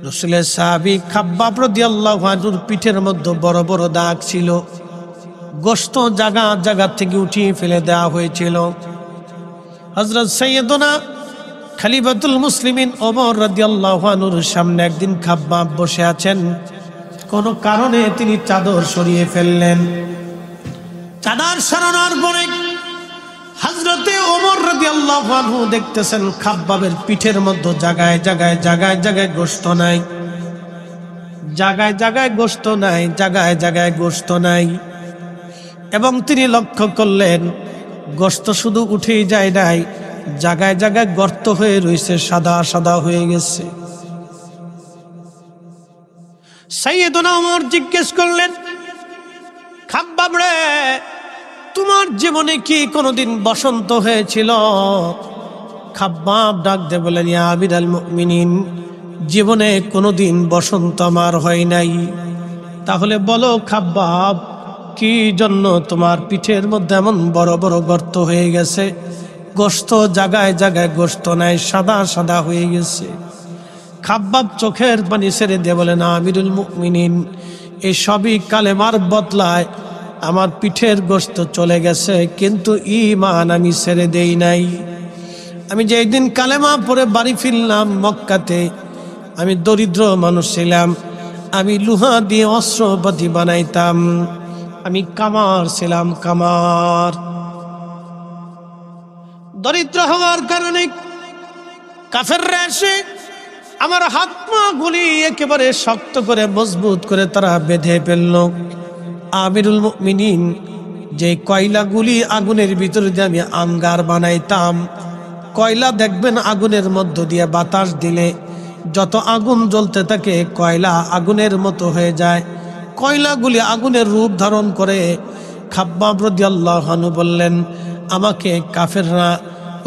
রাসূলের সাহাবী খাব্বাব রাদিয়াল্লাহু আনহুর পিঠের মধ্যে বড় বড় দাগ ছিল। গোশত জায়গা জায়গা থেকে উঠিয়ে ফেলে দেওয়া হয়েছিল। হযরত সাইয়্যিদুনা খলিফাতুল মুসলিমিন ওমর রাদিয়াল্লাহু আনহুর সামনে একদিন খাব্বাব বসে আছেন। কোনো কারণে তিনি চাদর সরিয়ে ফেললেন। চাদর সরানোর পরে হযরতে ওমর রাদিয়াল্লাহু আনহু দেখতেছেন খাব্বাবের পিঠের মধ্যে জায়গায় জায়গায় জায়গায় জায়গায় গোশত নাই, জায়গায় জায়গায় গোশত নাই, জায়গায় জায়গায় গোশত নাই। এবং তিনি লক্ষ্য করলেন গোশত শুধু উঠেই যায় নাই, জায়গায় জায়গায় গর্ত হয়ে রয়েছে, সাদা সাদা হয়ে গেছে। সাইয়্যিদুনা ওমর জিজ্ঞেস করলেন, খাব্বাব রে, তোমার জীবনে কি কোনোদিন বসন্ত হয়েছিল? খাব্বাব ডাক দিয়ে বলেন, ইয়া আমিরাল মুমিনিন, জীবনে কোনোদিন বসন্ত আমার হয় নাই। তাহলে বলো খাব্বাব, কি জন্য তোমার পিঠের মধ্যে এমন বড় বড় গর্ত হয়ে গেছে? গোশত জায়গায় জায়গায় গোশত নাই, সাদা সাদা হয়ে গেছে। খাব্বাব চোখের পানি ছেড়ে দিয়ে বলেন, আমিরুল মুমিনিন, এই সবই কালেমার বদলায় আমার পিঠের গোশত চলে গেছে, কিন্তু ঈমান আমি ছেড়ে দেই নাই। আমি যেই দিন কালেমা পড়ে বাড়ি ফিরলাম মক্কাতে, আমি দরিদ্র মানুষ ছিলাম, আমি লোহা দিয়ে অস্ত্রপাতি বানাইতাম, আমি কামার ছিলাম, কামার। দরিদ্র হওয়ার কারণে কাফেররা এসে আমার হাত পা গুলি একেবারে শক্ত করে মজবুত করে তারা বেঁধে ফেলল। আমিরুল মুমিনিন, যে কয়লাগুলি আগুনের ভিতরে দিয়ে আমি আঙ্গার বানাইতাম, কয়লা দেখবেন আগুনের মধ্য দিয়ে বাতাস দিলে যত আগুন জ্বলতে থাকে কয়লা আগুনের মতো হয়ে যায়, কয়লাগুলি আগুনের রূপ ধারণ করে। খাব্বাব রাদিয়াল্লাহু আনহু বললেন, আমাকে কাফেররা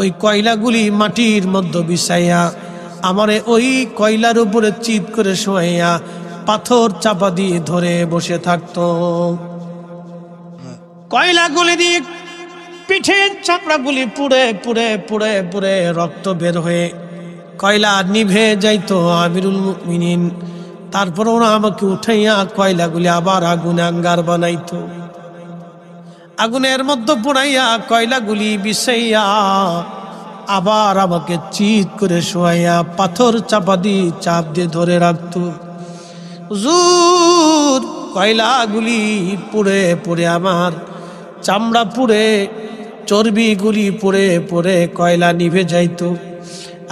ওই কয়লাগুলি মাটির মধ্যে বিছাইয়া আমারে ওই কয়লার উপরে চিৎ করে শোয়াইয়া পাথর চাপা দিয়ে ধরে বসে থাকতো। কয়লাগুলি দিয়ে পিঠের চাপড়াগুলি পুড়ে পুড়ে পুড়ে পুড়ে রক্ত বের হয়ে কয়লা নিভে যাইতো আমিরুল মুমিনিন। তারপর ওরা আমাকে উঠাইয়া কয়লাগুলি আবার আগুনে আঙ্গার বানাইতো, আগুনের মধ্যে পোড়াইয়া কয়লাগুলি বিছাইয়া আবার আমাকে চিৎ করে শোয়াইয়া পাথর চাপা দিয়ে চাপ দিয়ে ধরে রাখতো। হুজুর, কয়লাগুলি পুড়ে পুড়ে আমার চামড়া পুড়ে, চর্বিগুলি পুড়ে পুড়ে কয়লা নিভে যাইতো,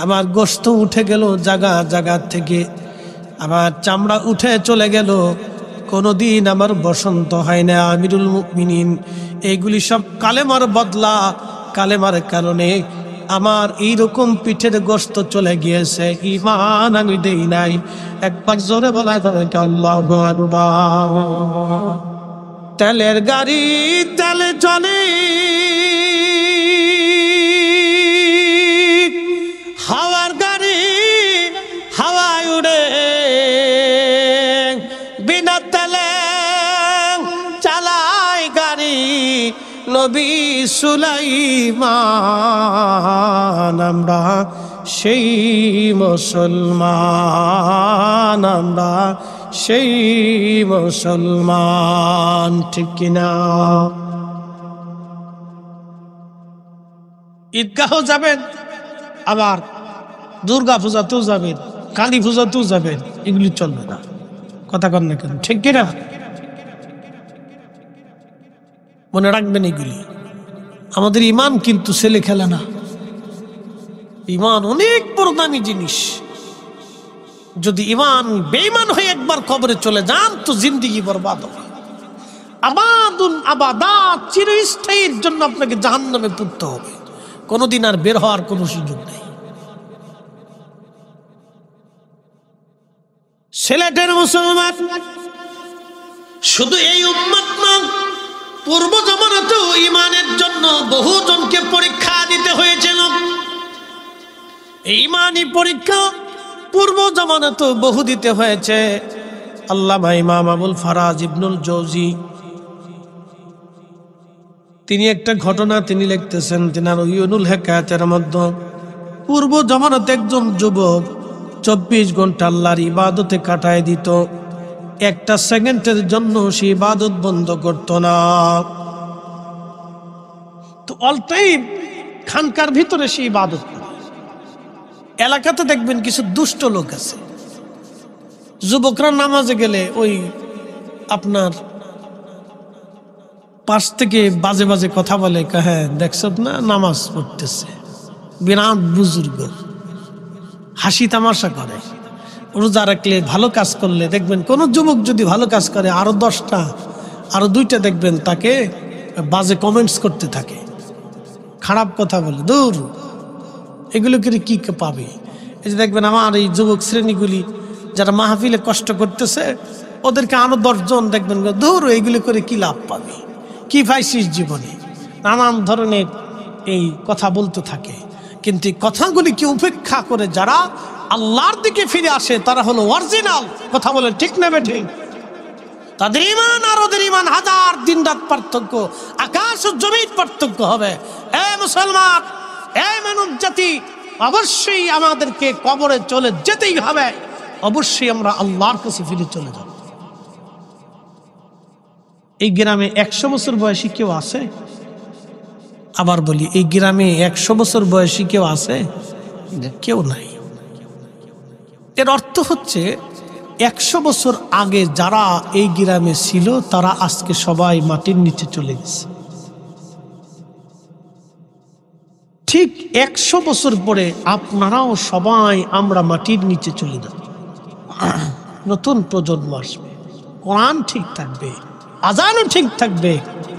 আমার গোশত উঠে গেল জায়গা জায়গা থেকে, আমার চামড়া উঠে চলে গেল, কোনোদিন আমার বসন্ত হয় না। আমিরুল মুমিনিন, এইগুলি সব কালেমার বদলা, কালেমার কারণে আমার এইরকম পিঠের গোশত চলে গিয়েছে, ঈমান আমি দেই নাই। একবার জোরে বলা যায় আল্লাহু আকবার। তেলের গাড়ি তেলে চলে, হাওয়ার গাড়ি হাওয়ায় উড়ে, বিনা তেলে চালায় গাড়ি নবী সুলাইমান। আমরা সেই মুসলমান, আমরা সেই মুসলমান, ঠিক কিনা? ঈদগাহ যাবেন, আবার দুর্গা পূজাতেও যাবেন, কালী পূজাতেও যাবেন, এগুলি চলবে না। কথা কন না কেন, ঠিক কিনা? মনে রাখবেন এগুলি। আমাদের ঈমান কিন্তু ছেলে খেলা না, ঈমান অনেক বড় দামি জিনিস। যদি ঈমান বেঈমান হয়ে একবার কবরে চলে যান তো জিন্দেগি বরবাদ হবে। আবাদুন আবাদাত, চিরস্থায়ীর জন্য আপনাকে জাহান্নামে পড়তে হবে, কোনোদিন আর বের হওয়ার কোনো সুযোগ নেই। সিলেটের মুসলমান শুধু এই উম্মত না, পূর্ব জামানাতেও ঈমানের জন্য বহু জনকে পরীক্ষা দিতে হয়েছিল। এই ঈমানি পরীক্ষা পূর্ব জামানাতেও বহু দিতে হয়েছে। আল্লামা ইমাম আবুল ফারাজ ইবনুল জৌজি তিনি একটা ঘটনা তিনি লিখতেছেন তিনার ইউনুল হেকায়াতের মধ্যে। পূর্ব জামানাতে একজন যুবক 24 ঘন্টা আল্লাহর ইবাদতে কাটায় দিত, একটা সেকেন্ডের জন্য সে ইবাদত বন্ধ করত না। তো অল টাইম খানকার ভিতরে সে ইবাদত করে। এলাকাতে দেখবেন কিছু দুষ্ট লোক আছে, যুবকরা নামাজে গেলে ওই আপনার পাশ থেকে বাজে বাজে কথা বলে, হ্যাঁ দেখছ না নামাজ পড়তেছে, বিরাট বুজুর্গ, হাসি তামাশা করে। রোজা রাখলে ভালো কাজ করলে দেখবেন কোন যুবক যদি ভালো কাজ করে আরো 10টা আরো 2টা দেখবেন তাকে বাজে কমেন্টস করতে থাকে, খারাপ কথা বলে। দূর, এগুলো করে কি পাবে? এই যে দেখবেন আমার এই যুবক শ্রেণীগুলি যারা মাহফিলে কষ্ট করতেছে, ওদেরকে আরো 10 জন দেখবেন দূর, এইগুলো করে কি লাভ পাবে, কি পাইছিস জীবনে, নানান ধরনের এই কথা বলতে থাকে। কিন্তু এই কথাগুলিকে উপেক্ষা করে যারা আল্লাহর দিকে ফিরে আসে তারা হলো অরিজিনাল। কথা বলে ঠিক না বেঠিক? তাদের ঈমান আর ওদের ঈমান হাজার দিন রাত পার্থক্য, আকাশ ও জমির পার্থক্য হবে। এ মুসলমান, এ মানব জাতি, অবশ্যই আমাদেরকে কবরে চলে যেতেই হবে, অবশ্যই আমরা আল্লাহর কাছে ফিরে চলে যাব। এই গ্রামে 100 বছর বয়সী কেউ আছে? আবার বলি, এই গ্রামে 100 বছর বয়সী কেউ আছে? কেউ নাই। এর অর্থ হচ্ছে 100 বছর আগে যারা এই গ্রামে ছিল তারা আজকে সবাই মাটির নিচে চলে গেছে। ঠিক 100 বছর পরে আপনারাও সবাই আমরা মাটির নিচে চলে যাব। নতুন প্রজন্ম আসবে, কোরআন ঠিক থাকবে, আজানও ঠিক থাকবে,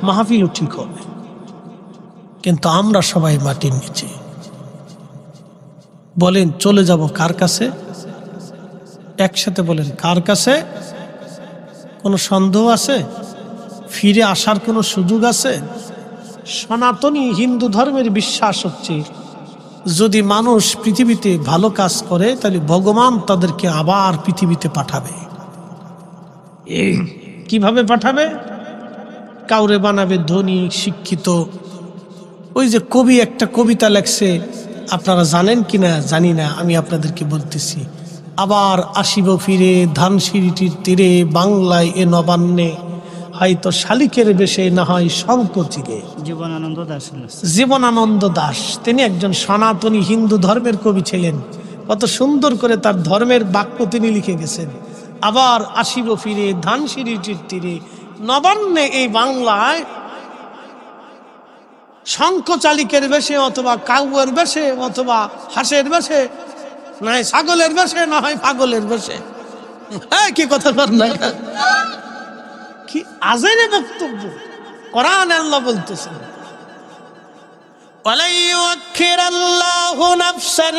মাহফিলও ঠিক হবে, কিন্তু আমরা সবাই মাটির নিচে। বলেন চলে যাব কার কাছে? একসাথে বলেন, কার কাছে? কোনো সন্দেহ আছে? ফিরে আসার কোনো সুযোগ আছে? সনাতনী হিন্দু ধর্মের বিশ্বাস হচ্ছে যদি মানুষ পৃথিবীতে ভালো কাজ করে তাহলে ভগবান তাদেরকে আবার পৃথিবীতে পাঠাবে। কিভাবে পাঠাবে? কাউরে বানাবে ধনী, শিক্ষিত। ওই যে কবি একটা কবিতা লেখছে, আপনারা জানেন কিনা জানি না, আমি আপনাদেরকে বলতেছি। আবার আসিব ফিরে ধানসিঁড়িটির তীরে, বাংলায় এ নবান্নে, হয়তো শালিকের বেশে না হয় শঙ্খ চিরে। জীবনানন্দ দাস। জীবনানন্দ দাস তিনি একজন সনাতনী হিন্দু ধর্মের কবি ছিলেন। কত সুন্দর করে তার ধর্মের বাক্য তিনি লিখে গেছেন। আবার আসিব ফিরে ধানসিঁড়িটির তীরে, নবান্নে এই বাংলায়, শঙ্খ চালিকের বেশে অথবা কাউয়ের বেশে অথবা হাঁসের বেশে, না হয় ছাগলের বেশে না হয় পাগলের বেশে। হ্যাঁ, কি কথা বল না, কি আজেনে বক্তব্য। কোরআন আল্লাহ বলতেছেন, ওয়ালা ইউআখিরাল্লাহু নাফসান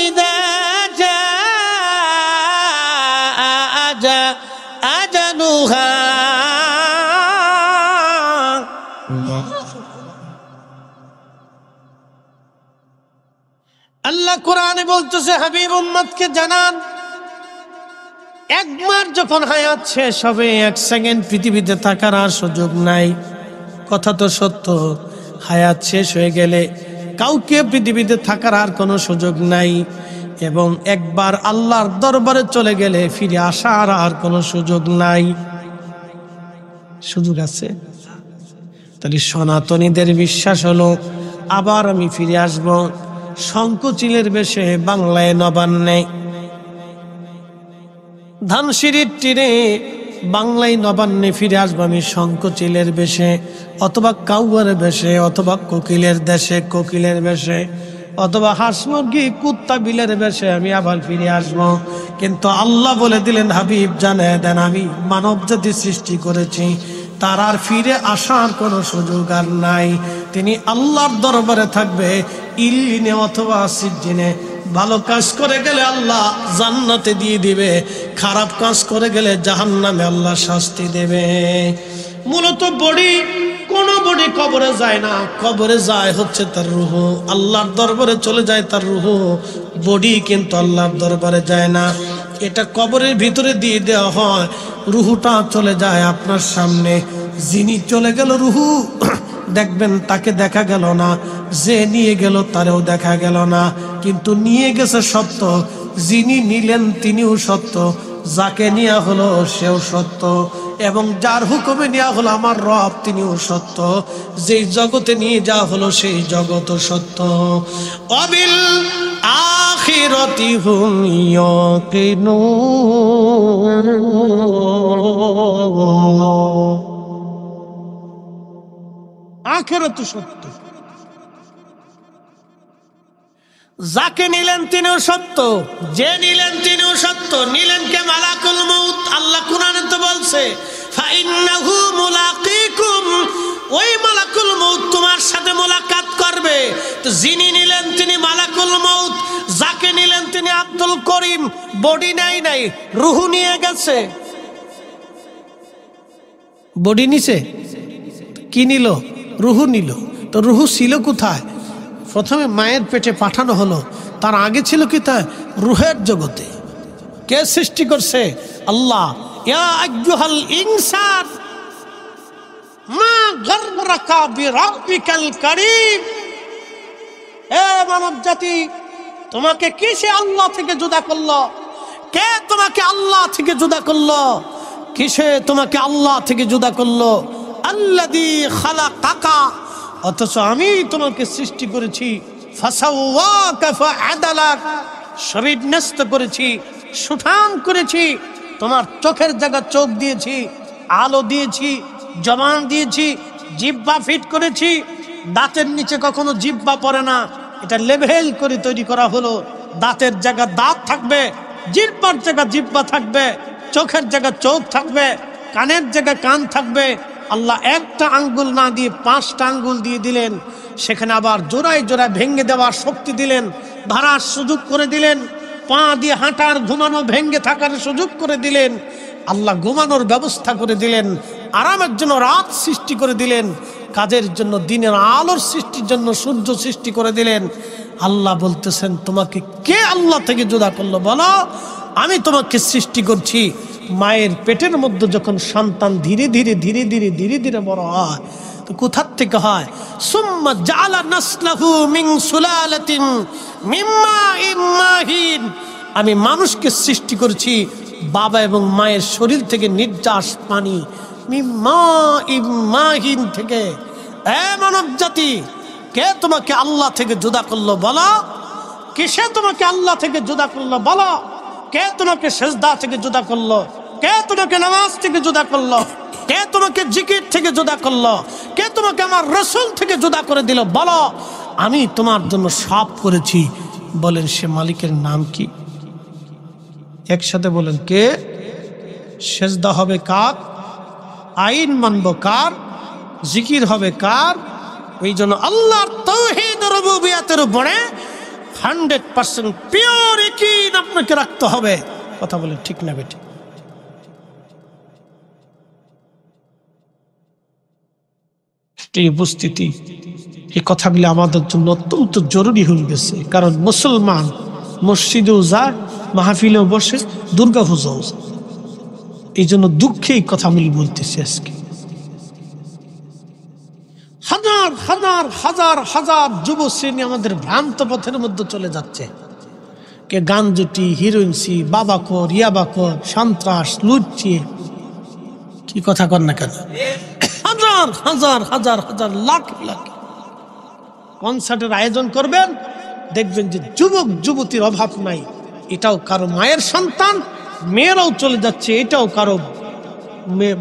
ইযা জাআ আজালুহা। আল্লাহ কোরআনে বলতেছে, হাবিব উম্মতকে জানান, একবার যখন হায়াত শেষ হবে, 1 সেকেন্ড পৃথিবীতে থাকার আর সুযোগ নাই। কথা তো সত্য, হায়াত শেষ হয়ে গেলে কাউকে পৃথিবীতে থাকার আর কোনো সুযোগ নাই। এবং একবার আল্লাহর দরবারে চলে গেলে ফিরে আসার আর কোনো সুযোগ নাই। সুযোগ আছে? তাহলে সনাতনীদের বিশ্বাস হলো আবার আমি ফিরে আসব শঙ্খচিলের বেশে, বাংলায় নবান্নে, ধানসিঁড়ির তীরে, বাংলায় নবান্নে ফিরে আসবো আমি শঙ্খচিলের বেশে, অথবা কাউয়ার বেশে, অথবা কোকিলের দেশে কোকিলের বেশে, অথবা হাঁস মুরগি কুত্তা বিলের বেশে আমি আবার ফিরে আসবো। কিন্তু আল্লাহ বলে দিলেন, হাবিব জানিয়ে দেন, আমি মানব জাতি সৃষ্টি করেছি, তার আর ফিরে আসার কোনো সুযোগ আর নাই। তিনি আল্লাহর দরবারে থাকবে ইল্লিনে অথবা সিজ্জিনে। ভালো কাজ করে গেলে আল্লাহ জান্নাতে দিয়ে দিবে, খারাপ কাজ করে গেলে জাহান্নামে আল্লাহ শাস্তি দেবে। মূলত কোনো বডি কবরে যায় না, কবরে যায় হচ্ছে তার রূহ, আল্লাহর দরবারে চলে যায় তার রূহ। বডি কিন্তু আল্লাহর দরবারে যায় না, এটা কবরের ভিতরে দিয়ে দেওয়া হয়, রূহটা চলে যায় আপনার সামনে। যিনি চলে গেল রূহু, দেখবেন তাকে দেখা গেল না, যে নিয়ে গেল তারেও দেখা গেল না, কিন্তু নিয়ে গেছে সত্য, যিনি নিলেন তিনিও সত্য, যাকে নেওয়া হলো সেও সত্য, এবং যার হুকুমে নেওয়া হলো আমার রব তিনিও সত্য, যেই জগতে নিয়ে যাওয়া হলো সেই জগৎ সত্য। অবিল আখিরাতি হুম ইয়াকিনুন। আখিরাত সত্য, যাকে নিলেন তিনিও সত্য, যে নিলেন তিনিও সত্য। নিলেন কে? মালাকুল মউত। আল্লাহ কুরআনে তো বলছে ফাইন্নাহু মুলাকিকুম, ওই মালাকুল মউত তোমার সাথে মোলাকাত করবে। তো যিনি নিলেন তিনি মালাকুল মউত, যাকে নিলেন তিনি আব্দুল করিম। বডি নাই, রুহু নিয়ে গেছে। বডি নিছে, কি নিল? রুহু নিল। তো রুহু ছিল কোথায়? প্রথমে মায়ের পেটে পাঠানো হলো, তার আগে ছিল কি? তা রুহের জগতে। কে সৃষ্টি করছে? আল্লাহ। ইয়া আইয়ুহাল ইনসান মা গররাকা বিরাব্বিকাল কারীম, এ মানব জাতি, তোমাকে কিসে আল্লাহ থেকে জুদা করলো? কে তোমাকে আল্লাহ থেকে জুদা করলো? কিসে তোমাকে আল্লাহ থেকে জুদা করলো? আল্লাযী খালাকাকা, অথচ আমি তোমাকে সৃষ্টি করেছি। ফাসাওয়াকা ফাআদালাক, শরীর ন্যস্ত করেছি, সুঠাম করেছি। তোমার চোখের জায়গা চোখ দিয়েছি, আলো দিয়েছি, জবান দিয়েছি, জিহ্বা ফিট করেছি। দাঁতের নিচে কখনো জিহ্বা পড়ে না, এটা লেভেল করে তৈরি করা হলো। দাঁতের জায়গা দাঁত থাকবে, জিহ্বার জায়গা জিহ্বা থাকবে, চোখের জায়গা চোখ থাকবে, কানের জায়গা কান থাকবে। আল্লাহ একটা আঙ্গুল না দিয়ে 5টা আঙ্গুল দিয়ে দিলেন। সেখানে আবার জোড়ায় জোড়ায় ভেঙে দেওয়ার শক্তি দিলেন, ধরার সুযোগ করে দিলেন। পা দিয়ে হাঁটার, ঘুমানো, ভেঙে থাকার সুযোগ করে দিলেন। আল্লাহ ঘুমানোর ব্যবস্থা করে দিলেন, আরামের জন্য রাত সৃষ্টি করে দিলেন, কাজের জন্য দিনের আলোর সৃষ্টির জন্য সূর্য সৃষ্টি করে দিলেন। আল্লাহ বলতেছেন তোমাকে কে আল্লাহ থেকে জুদা করলো? বলো, আমি তোমাকে সৃষ্টি করছি। মায়ের পেটের মধ্যে যখন সন্তান ধীরে ধীরে ধীরে ধীরে ধীরে ধীরে বড় হয়, তো কোথার থেকে হয়? সুম্মা জাআলা নাসলাহু মিন সুলালাতিন মিন মাইন মাহিন, আমি মানুষকে সৃষ্টি করেছি বাবা এবং মায়ের শরীর থেকে নির্যাস পানি, মিন মাইন মাহিন থেকে। এ মানব জাতি, কে তোমাকে আল্লাহ থেকে জুদা করলো? বলো, কিসে তোমাকে আল্লাহ থেকে জুদা করলো? বলো, কে তোমাকে সেজদা থেকে জুদা করলো? কে তোমাকে নামাজ থেকে জুদা করলো? কে তোমাকে জিকির থেকে জুদা করলো? কে তোমাকে আমার রাসূল থেকে জুদা করে দিল? বলো, আমি তোমার জন্য সব করেছি। বলেন সে মালিকের নাম কি? একসাথে বলেন, কে? সেজদা হবে কার? আইন মানব কার? জিকির হবে কার? ওই জন্য আল্লাহর তাওহীদ রুবুবিয়তের উপরে 100% পিওর ইয়াকিন আপনাকে রাখতে হবে। কথা বলেন ঠিক না বেটি? এই উপস্থিতি, এই কথাগুলি আমাদের জন্য অত্যন্ত জরুরি হয়ে গেছে। কারণ মুসলমান মসজিদেও যায়, মাহফিলেও বসে, দুর্গা পূজাও যায়। এই জন্য দুঃখে এই কথাগুলি বলতেছি আজকে। হাজার হাজার হাজার হাজার যুব শ্রেণী আমাদের ভ্রান্ত পথের মধ্যে চলে যাচ্ছে। কে গাঞ্জুটি, হিরোইনসি, বাবাকর, ইয়াবাকর, সন্ত্রাস, লুচ্ছি, কি কথা কর না কেন? হাজার হাজার হাজার হাজার লাখ লাখ কনসার্টের আয়োজন করবেন, দেখবেন যে যুবক যুবতীর অভাব নাই। এটাও কারো মায়ের সন্তান, মেয়েরাও চলে যাচ্ছে, এটাও কারো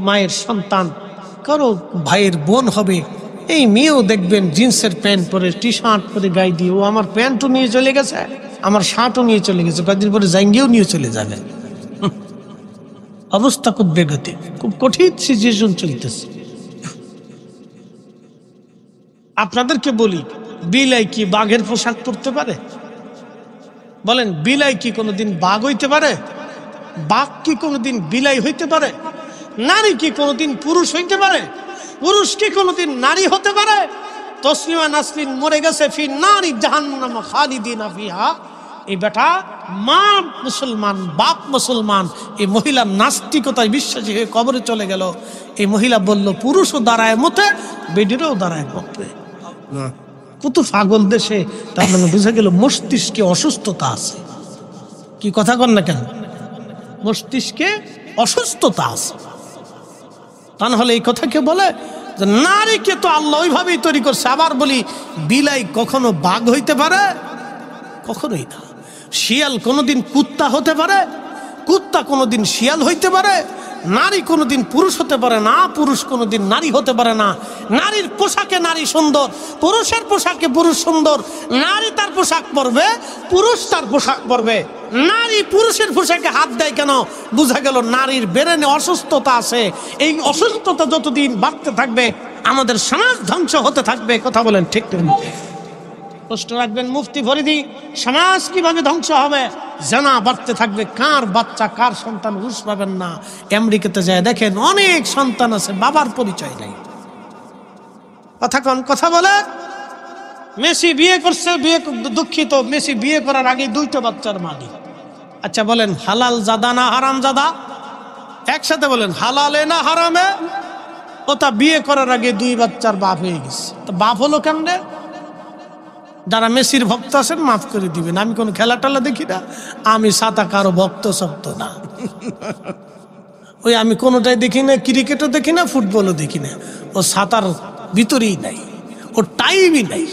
মায়ের সন্তান, কারো ভাইয়ের বোন হবে। এই মেয়েও দেখবেন জিন্সের প্যান্ট পরে, টি শার্ট পরে গায়ে দিয়ে, ও আমার প্যান্টও নিয়ে চলে গেছে, আমার শার্টও নিয়ে চলে গেছে, কয়েকদিন পরে জাঙ্গিও নিয়ে চলে যাবে। অবস্থা খুব বেগতি, খুব কঠিন সিচুয়েশন চলতেছে। আপনাদেরকে বলি, বিলাই কি বাঘের পোশাক পরতে পারে? বলেন, বিলাই কি কোনোদিন বাঘ হইতে পারে? বাঘ কি কোনোদিন বিলাই হইতে পারে? নারী কি কোনোদিন পুরুষ হইতে পারে? পুরুষ কি কোনোদিন নারী হতে পারে? তসলিমা নাসরিন মরে গেছে, ফি নারি জাহান্নাম খালিদিনা ফিহা। এই বেটা মা মুসলমান, বাপ মুসলমান, এই মহিলা নাস্তিকতায় বিশ্বাসী হয়ে কবরে চলে গেল। এই মহিলা বলল, পুরুষও দাঁড়ায় মতে, বেডিরও দাঁড়ায় মতে। কত পাগল দেশে! তার মানে বুঝা গেল মস্তিষ্কে অসুস্থতা আছে। কি কথা কন না কেন? মস্তিষ্কে অসুস্থতা আছে। তা না হলে এই কথা কে বলে যে নারীকে তো আল্লাহ ওইভাবেই তৈরি করছে। আবার বলি, বিলাই কখনো বাঘ হইতে পারে? কখনোই না। শিয়াল কোনোদিন কুত্তা হতে পারে? কুত্তা কোনোদিন শিয়াল হইতে পারে? নারী কোনোদিন পুরুষ হতে পারে না, পুরুষ কোনোদিন নারী হতে পারে না। নারীর পোশাকে নারী সুন্দর, পুরুষের পোশাকে পুরুষ সুন্দর। নারী তার পোশাক পরবে, পুরুষ তার পোশাক পরবে। নারী পুরুষের পোশাকে হাত দেয় কেন? বোঝা গেল নারীর ব্রেনে অসুস্থতা আছে। এই অসুস্থতা যতদিন বাড়তে থাকবে আমাদের সমাজ ধ্বংস হতে থাকবে। কথা বলেন ঠিক না? প্রশ্ন রাখবেন মুফতি ফরিদি, সমাজ কিভাবে ধ্বংস হবে? জানা বাড়তে থাকবে। কার বাচ্চা কার সন্তান হুঁশ পাবেন না। আমেরিকাতে যায় দেখেন অনেক সন্তান আছে বাবার পরিচয় নাই। কথা কন, কথা বলে। মেসি বিয়ে করছে, দুঃখিত, মেসি বিয়ে করার আগে 2টা বাচ্চার মালিক। আচ্ছা বলেন, হালাল জাদা না হারাম জাদা? একসাথে বলেন, হালালে না হারামে? ওটা বিয়ে করার আগে 2 বাচ্চার বাপ হয়ে গেছে। তো বাপ হলো কেমনে? যারা মেসির ভক্ত আছেন মাফ করে দিবেন, আমি কোন খেলা টেলা দেখি না, আমি সাতা কারো ভক্ত শক্ত না। ওই আমি কোনোটাই দেখি না, ক্রিকেটও দেখি না, ফুটবলও দেখি না। ও সাঁতার ভিতরেই নাই, ওর টাইমই নাই।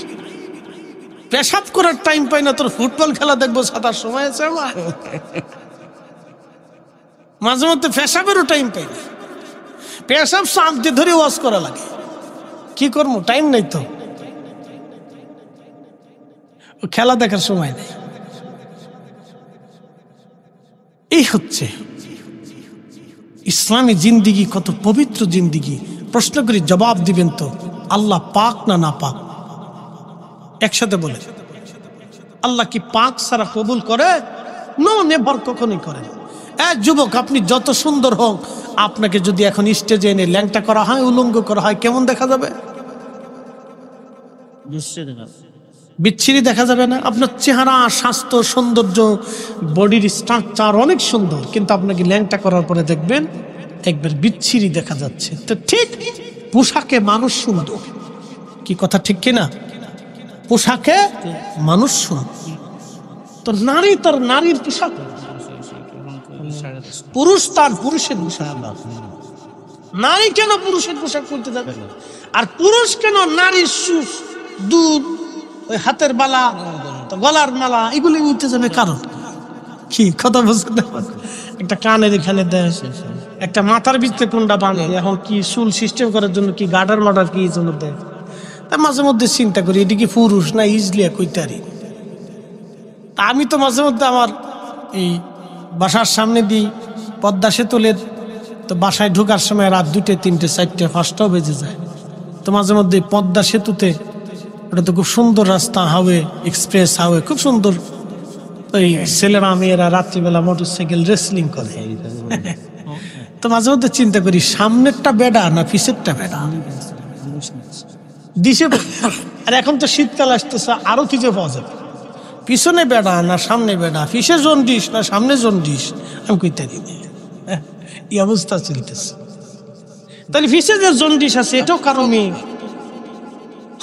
পেশাব করার টাইম পাই না, তোর ফুটবল খেলা দেখবো সাঁতার সময় আছে আমার? মাঝে মধ্যে পেশাবেরও টাইম পাই না। পেশাব সাঁতে ধরে ওয়াশ করা লাগে, কি করবো, টাইম নেই তো। খেলা দেখার সময় নেই। এই হচ্ছে ইসলামী জিন্দিগি, কত পবিত্র জিন্দিগি। প্রশ্ন করি, জবাব দিবেন তো? আল্লাহ পাক না না পাক? একসাথে বলে, আল্লাহ কি পাক ছাড়া কবুল করে? নো নেভার, কখনই করে না। যুবক, আপনি যত সুন্দর হোক, আপনাকে যদি এখন স্টেজে এনে ল্যাংটা করা হয়, উলঙ্গ করা হয়, কেমন দেখা যাবে? বিচ্ছিরি দেখা যাবে না? আপনার চেহারা, স্বাস্থ্য, সৌন্দর্য, বডির স্ট্রাকচার অনেক সুন্দর, কিন্তু আপনাকে ল্যাংটা করার পরে দেখবেন একবার বিচ্ছিরি দেখা যাচ্ছে। তো ঠিক পোশাকে মানুষ সুন্দর, কি কথা ঠিক কিনা? পোশাকে মানুষ সুন্দর। তো নারী তার নারীর পোশাক, পুরুষ তার পুরুষের পোশাক। নারী কেন পুরুষের পোশাক পরতে যাবে? আর পুরুষ কেন নারীর দুধ, ওই হাতের বালা, গলার মালা, এগুলি উঠতে যাবে? কারণ কি? কথা বুঝতে, একটা কানের এখানে দেয়, একটা মাথার ভিতরে কোনটা বাঁধে, এখন কি চুল সিস্টেম করার জন্য কি গার্ডার মার্ডার কি জন্য দেয়? তার মাঝে মধ্যে চিন্তা করি, এটি কি পুরুষ না ইজলিয়া কইতারি? তা আমি তো মাঝে মধ্যে আমার এই বাসার সামনে দিই পদ্মা সেতুলের, তো বাসায় ঢোকার সময় রাত 2টে 3টে 4টে 5টাও বেজে যায়। তো মাঝে মধ্যে পদ্মা সেতুতে, ওটা তো খুব সুন্দর রাস্তা, হাইওয়ে, এক্সপ্রেস হাইওয়ে, খুব সুন্দর। ওই ছেলেরা মেয়েরা রাত্রিবেলা মোটরসাইকেল রেসলিং করে। তো মাঝে মধ্যে চিন্তা করি, সামনেরটা বেডা না পিছেরটা বেডা? দিশে। আর এখন তো শীতকাল আসতেছে, আরো খুঁজে পাওয়া যাবে, পিছনে বেডা না সামনে বেডা, পিছে জন্ডিস না সামনে জন্ডিস, আমি কইতে দিই। এই অবস্থা চলতেছে। তাহলে পিছে যে জন্ডিস আছে, এটাও কারো মেয়ে।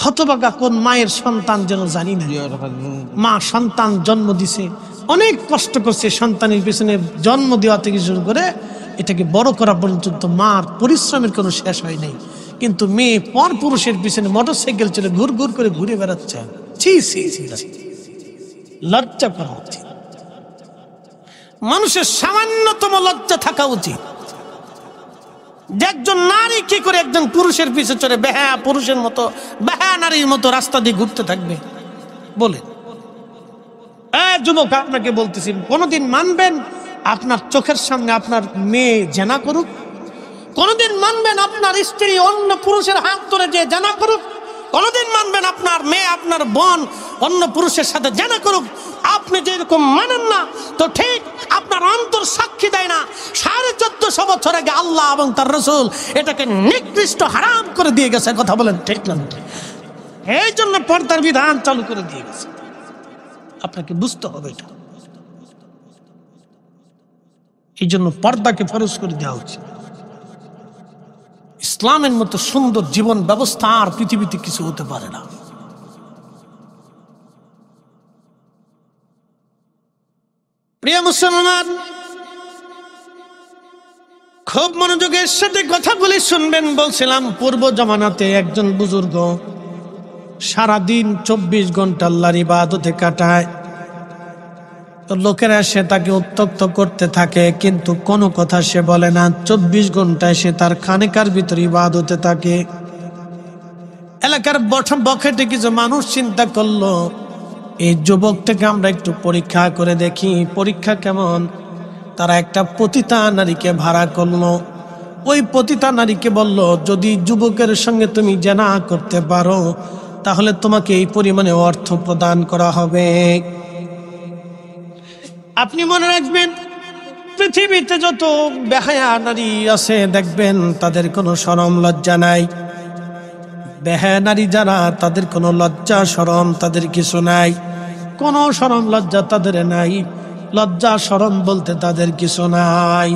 হতভাগা কোন মায়ের সন্তান যেন জানি না। মা সন্তান জন্ম দিছে, অনেক কষ্ট করছে সন্তানের পিছনে, জন্ম দেওয়া থেকে শুরু করে এটাকে বড় করা পর্যন্ত মার পরিশ্রমের কোনো শেষ হয় নাই। কিন্তু মেয়ে পর পুরুষের পিছনে মোটরসাইকেল চলে ঘুর ঘুর করে ঘুরে বেড়াচ্ছে। ছি ছি ছি, লজ্জা করা উচিত। মানুষের সামান্যতম লজ্জা থাকা উচিত। একজন নারী কি করে একজন পুরুষের পিছে চড়ে বেহা পুরুষের মতো, বেহা নারীর মতো রাস্তা দিয়ে ঘুরতে থাকবে? বলে যুবক, আপনাকে বলতেছি, কোনদিন মানবেন আপনার চোখের সামনে আপনার মেয়ে জেনা করুক? কোনদিন মানবেন আপনার স্ত্রী অন্য পুরুষের হাত ধরে যে জেনা করুক? কোনদিন মানবেন আপনার মেয়ে, আপনার বোন অন্য পুরুষের সাথে জেনা করুক? আপনি যেরকম মানেন না, তো ঠিক আপনার অন্তর সাক্ষী দেয় না 1450 বছর আগে আল্লাহ এবং তার রাসূল এটাকে নিকৃষ্ট হারাম করে দিয়ে গেছে। কথা বলেন ঠিক না? এই জন্য পর্দার বিধান চালু করে দিয়ে গেছে। আপনাকে বুঝতে হবে এটা। এই জন্য পর্দাকে ফরজ করে দেওয়া উচিত। ইসলামের মতো সুন্দর জীবন ব্যবস্থা আর পৃথিবীতে কিছু হতে পারে না। প্রিয় মুসলমান, খুব মনোযোগের সাথে কথা বলে শুনবেন। বলছিলাম পূর্ব জামানাতে একজন বুজুর্গ সারাদিন 24 ঘন্টা আল্লাহর ইবাদতে কাটায়। তো লোকেরা সে তাকে উত্ত্যক্ত করতে থাকে, কিন্তু কোনো কথা সে বলে না। 24 ঘন্টায় সে তার খানেকার ভিতরে ইবাদতে থাকে। এলাকার বখেটে কিছু মানুষ চিন্তা করলো, এই যুবকটাকে আমরা একটু পরীক্ষা করে দেখি, পরীক্ষা কেমন। তারা একটা পতিতা নারীকে ভাড়া করলো। ওই পতিতা নারীকে বলল, যদি যুবকের সঙ্গে তুমি জেনা করতে পারো তাহলে তোমাকে এই পরিমাণে অর্থ প্রদান করা হবে। আপনি মনে রাখবেন, পৃথিবীতে যত বেহায়া নারী আছে দেখবেন তাদের কোনো শরম লজ্জা নাই। বেহায়া নারী যারা, তাদের কোনো লজ্জা শরম তাদের কিছু নাই। কোনো শরম লজ্জা তাদের নাই। লজ্জা শরম বলতে তাদের কিছু নাই।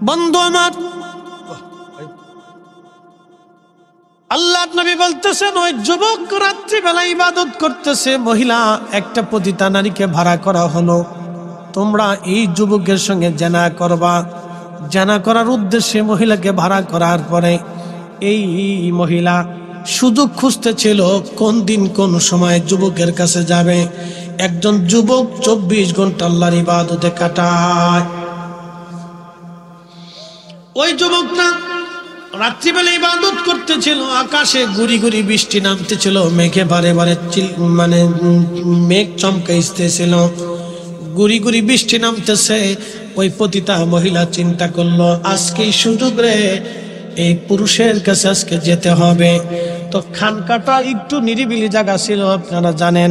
বন্ধু আমার, আল্লাহ নবী বলতেছেন, ওই যুবক রাত্রিবেলা ইবাদত করতেছে, মহিলা একটা পতিতা নারীকে ভাড়া করা হলো, তোমরা এই যুবকের সঙ্গে জেনা করবা। জেনা করার উদ্দেশ্যে মহিলাকে ভাড়া করার পরে এই মহিলা সুযোগ খুঁজতেছিল কোন দিন কোন সময় যুবকের কাছে যাবে। একজন যুবক 24 ঘন্টা আল্লাহর ইবাদতে কাটায়। ওই যুবকটা রাত্রিবেলা ইবাদত করতেছিল, আকাশে গুড়ি গুড়ি বৃষ্টি নামতেছিল, মেঘে বারে বারে মেঘ চমকাইতেছিল, গুড়ি গুড়ি বৃষ্টি নামতেছে। ওই পতিতা মহিলা চিন্তা করলো, আজকে সুযোগ রে, এই পুরুষের কাছে আজকে যেতে হবে। তো খানকাটা একটু নিরিবিলি জায়গা ছিল। আপনারা জানেন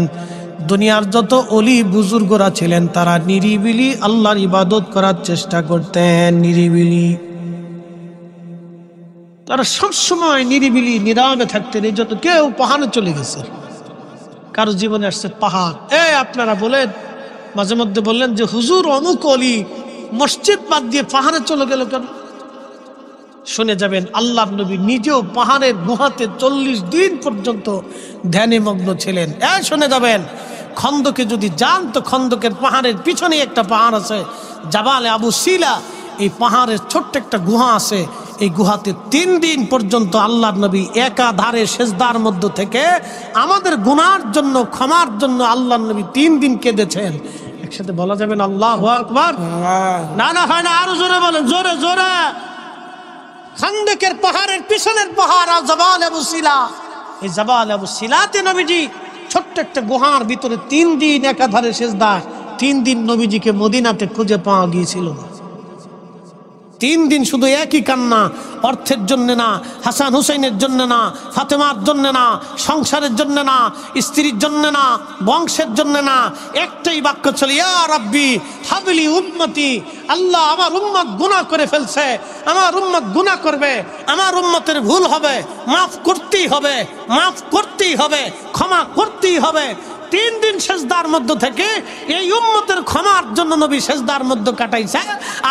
দুনিয়ার যত অলি বুজুর্গরা ছিলেন তারা নিরিবিলি আল্লাহর ইবাদত করার চেষ্টা করতেন। নিরিবিলি, তারা সবসময় নিরিবিলি নীরবে থাকতেন। এই জন্য কেউ পাহাড়ে চলে গেছে, কারো জীবনে আসছে পাহাড়। আপনারা বলেন, মাঝে মধ্যে বললেন যে হুজুর অমুক অলি মসজিদ বাদ দিয়ে পাহাড়ে চলে গেল কেন? শুনে যাবেন, আল্লাহ নবী নিজেও পাহাড়ের গুহাতে 40 দিন পর্যন্ত ধ্যানে মগ্ন ছিলেন। শুনে যাবেন, খন্দকে যদি যান তো খন্দকের পাহাড়ের পিছনে একটা পাহাড় আছে, জাবালে আবু সিলা। এই পাহাড়ের ছোট্ট একটা গুহা আছে। এই গুহাতে 3 দিন পর্যন্ত আল্লাহ নবী একাধারে সেজদার মধ্য থেকে আমাদের গুনার জন্য, ক্ষমার জন্য আল্লাহ নবী 3 দিন কেঁদেছেন। একসাথে বলা যাবেন আল্লাহু আকবার? না না, হয় না, আরো জোরে বলেন, জোরে জোরে। খান্দকের পাহাড়ের পিছনের পাহাড় জাবাল আবু সিলা। এই জাবাল আবু সিলাতে নবীজি ছোট্ট একটা গুহার ভিতরে 3 দিন একাধারে সেজদা। 3 দিন নবীজিকে মদিনাতে খুঁজে পাওয়া গিয়েছিল না। 3 দিন শুধু একই কান্না, অর্থের জন্য না, হাসান হুসাইনের জন্য না, ফাতেমার জন্য না, সংসারের জন্য না, স্ত্রীর জন্য না, বংশের জন্য না। একটাই বাক্য ছিল, ইয়া রাব্বি হাবলি উম্মতি। আল্লাহ, আমার উম্মত গুনাহ করে ফেলছে, আমার উম্মত গুনাহ করবে, আমার উম্মতের ভুল হবে, মাফ করতেই হবে, মাফ করতেই হবে, ক্ষমা করতেই হবে। 3 দিন সেজদার মধ্য থেকে এই উম্মতের ক্ষমার জন্য নবী সেজদার মধ্য কাটাইছে।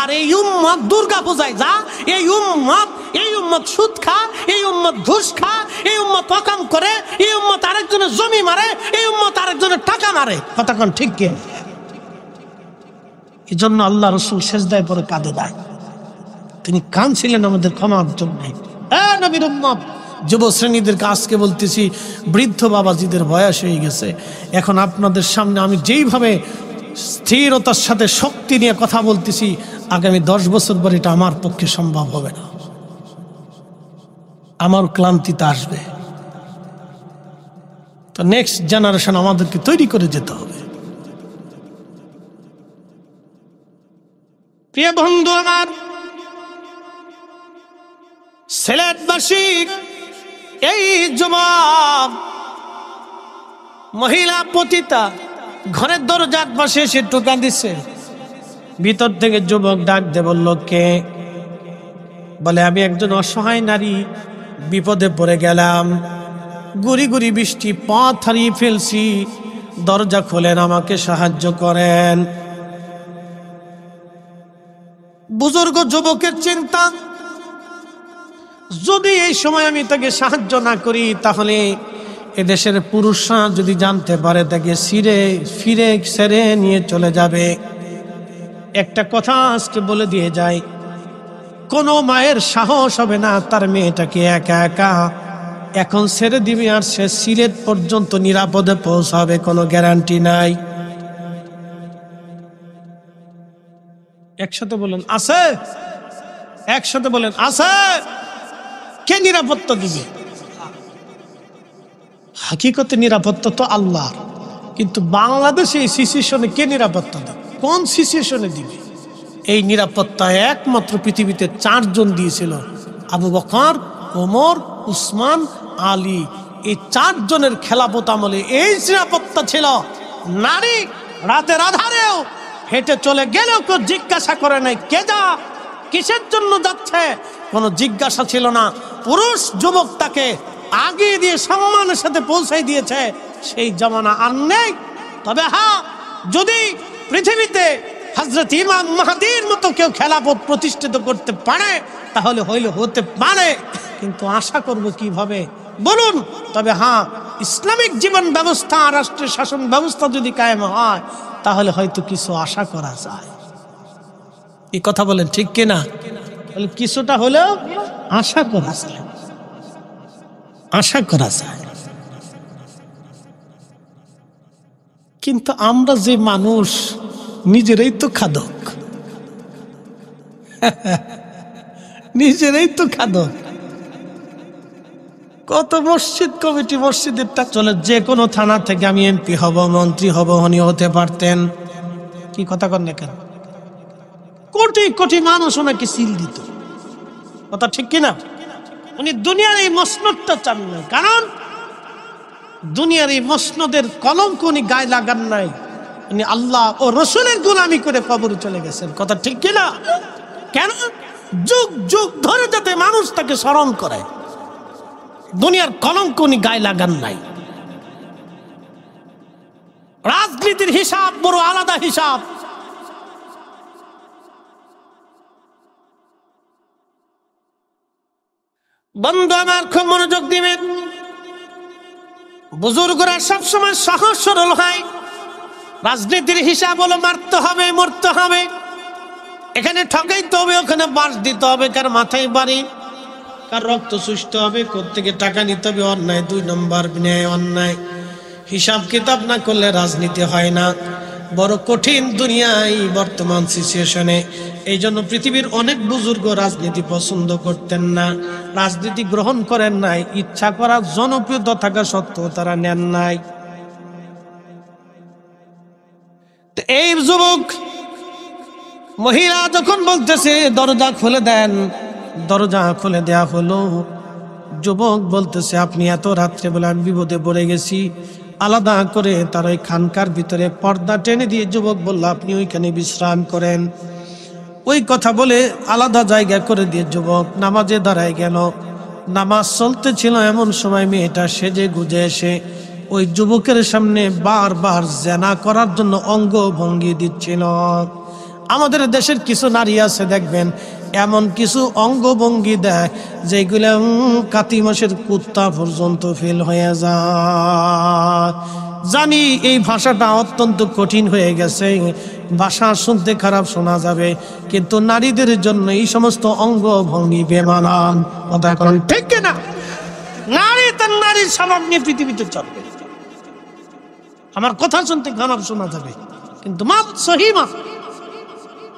আর এই উম্মত দুর্গা পূজায় যা, এই উম্মত সুদ খা, এই উম্মত ঘুষ খা, এই উম্মত অকাম করে, এই উম্মত আরেকজনের জমি মারে, এই উম্মত আরেকজনের টাকা মারে। কথা কোন ঠিক কি? এই জন্য আল্লাহ রসুল সেজদায় পরে কাঁদে দেয়। তিনি কাঁদছিলেন আমাদের ক্ষমার জন্য। নবীর উম্মত, যুব শ্রেণীদেরকে আজকে বলতেছি, বৃদ্ধ বাবাজিদের বয়স হয়ে গেছে, এখন আপনাদের সামনে আমি যেইভাবে স্থিরতার সাথে শক্তি নিয়ে কথা বলতেছি, আগামী 10 বছর পর এটা আমার পক্ষে সম্ভব হবে না। আমার ক্লান্তিতে আসবে। তো নেক্সট জেনারেশন আমাদেরকে তৈরি করে যেতে হবে। প্রিয় বন্ধু আমার, সিলেটবাসী এই যুবক মহিলা পতিতা ঘরের দরজার পাশে এসে টোকা দিচ্ছে। ভিতর থেকে যুবক ডাক দিয়ে বলল, কে? বলে, আমি একজন অসহায় নারী, বিপদে পড়ে গেলাম, গুড়ি গুড়ি বৃষ্টি, পথ হারিয়ে ফেলছি, দরজা খোলেন, আমাকে সাহায্য করেন। বুজুর্গ যুবকের চিন্তা, যদি এই সময় আমি তাকে সাহায্য না করি তাহলে এদেশের পুরুষরা যদি জানতে পারে তাকে ফিরে ছেড়ে নিয়ে চলে যাবে। একটা কথা আজকে বলে দিয়ে যায়, কোনো মায়ের সাহস হবে না তার মেয়েটাকে একা একা এখন ছেড়ে দিবে আর সে সিলেট পর্যন্ত নিরাপদে পৌঁছাবে, কোনো গ্যারান্টি নাই। একসাথে বলেন আছে, একসাথে বলেন আছে। কে নিরাপত্তা দিবে? হাকিকতে নিরাপত্তা তো আল্লাহর, কিন্তু বাংলাদেশে এই সিচুয়েশনে কে নিরাপত্তা দেবে? কোন সিচুয়েশনে দিবে? এই নিরাপত্তা একমাত্র পৃথিবীতে 4 জন দিয়েছিল, আবু বকর, ওমর, উসমান, আলী। এই 4 জনের খেলাফত আমলে এই নিরাপত্তা ছিল। নারী রাতের আধারেও হেঁটে চলে গেলেও কেউ জিজ্ঞাসা করে নাই কে যা, কিসের জন্য যাচ্ছে, কোনো জিজ্ঞাসা ছিল না। পুরুষ যুবক তাকে আগে দিয়ে সম্মানের সাথে পৌঁছাই দিয়েছে। সেই জামানা আর নেই। তবে হ্যাঁ, যদি পৃথিবীতে হযরত ইমাম মাহদীর মতো কেউ খেলাফত প্রতিষ্ঠিত করতে পারে তাহলে হতে পারে, কিন্তু আশা করব কিভাবে বলুন? তবে হ্যাঁ, ইসলামিক জীবন ব্যবস্থা, রাষ্ট্রের শাসন ব্যবস্থা যদি কায়েম হয় তাহলে হয়তো কিছু আশা করা যায়। এই কথা বলেন ঠিক কিনা? কিছুটা হলেও আশা করা যায়, আশা করা যায়। কিন্তু আমরা যে মানুষ, নিজেরাই তো খাদক, নিজেরাই তো খাদক। কত মসজিদ কমিটি, মসজিদেরটা চলে, যে কোনো থানা থেকে আমি এমপি হব, মন্ত্রী হব, উনি হতে পারতেন। কি কথা কন না কেন? কোটি কোটি মানুষ ওনাকে সিল দিত, কথা ঠিক কিনা? উনি দুনিয়ার এই মসনদটা চান না, কারণ দুনিয়ার এই মসনদের কলঙ্ক উনি গায়ে লাগান নাই। উনি আল্লাহ ও রসুলের গোলামি করে কবরে চলে গেছেন, কথা ঠিক কিনা? কেন? যুগ যুগ ধরে যাতে মানুষ তাকে স্মরণ করে, দুনিয়ার কলঙ্ক উনি গায়ে লাগান নাই। রাজনীতির হিসাব বড় আলাদা হিসাব। বন্ধু আমার, খুব মনোযোগ দিবেন। বুজুর্গরা সবসময় সহজ সরল হয়। রাজনীতির হিসাব হলো মারতে হবে, মরতে হবে, এখানে ঠকাইতে হবে, ওখানে বাস দিতে হবে, কার মাথায় বাড়ি, কার রক্ত চুষতে হবে, কোত্থেকে টাকা নিতে হবে, অন্যায় 2 নম্বর, ন্যায় অন্যায়। হিসাব কিতাব না করলে রাজনীতি হয় না। বড় কঠিন দুনিয়ায় বর্তমান সিচুয়েশনে। এই জন্য পৃথিবীর অনেক বুজুর্গ রাজনীতি পছন্দ করতেন না, রাজনীতি গ্রহণ করেন নাই। ইচ্ছা করা জনপ্রিয়তা থাকা সত্ত্বেও তারা নেন নাই। এই যুবক মহিলা যখন বলতেছে দরজা খুলে দেন, দরজা খুলে দেয়া হলো। যুবক বলতেছে আপনি এত রাত্রে বলে আমি বিপদে পড়ে গেছি। আলাদা করে তার ওই খানকার ভিতরে পর্দা টেনে দিয়ে যুবক বলল আপনি ওইখানে বিশ্রাম করেন। ওই কথা বলে আলাদা জায়গা করে দিয়ে যুবক নামাজে দাঁড়ায় গেল। নামাজ চলতেছিল, এমন সময় মেয়েটা সেজে গুজে এসে ওই যুবকের সামনে বারবার জেনা করার জন্য অঙ্গ ভঙ্গি দিচ্ছিল। আমাদের দেশের কিছু নারী আছে দেখবেন, এমন কিছু অঙ্গভঙ্গি দেয় যেগুলো কাতি মাসের কুত্তা পর্যন্ত ফেল হয়ে যায়। জানি এই ভাষাটা অত্যন্ত কঠিন হয়ে গেছে, ভাষা শুনতে খারাপ শোনা যাবে, কিন্তু নারীদের জন্য এই সমস্ত অঙ্গভঙ্গি বেমানান, কথা বলেন ঠিক কিনা? নারী তার নারীর স্বভাব নিয়ে পৃথিবীতে চলবে। আমার কথা শুনতে খারাপ শোনা যাবে, কিন্তু মাত সহি মাত,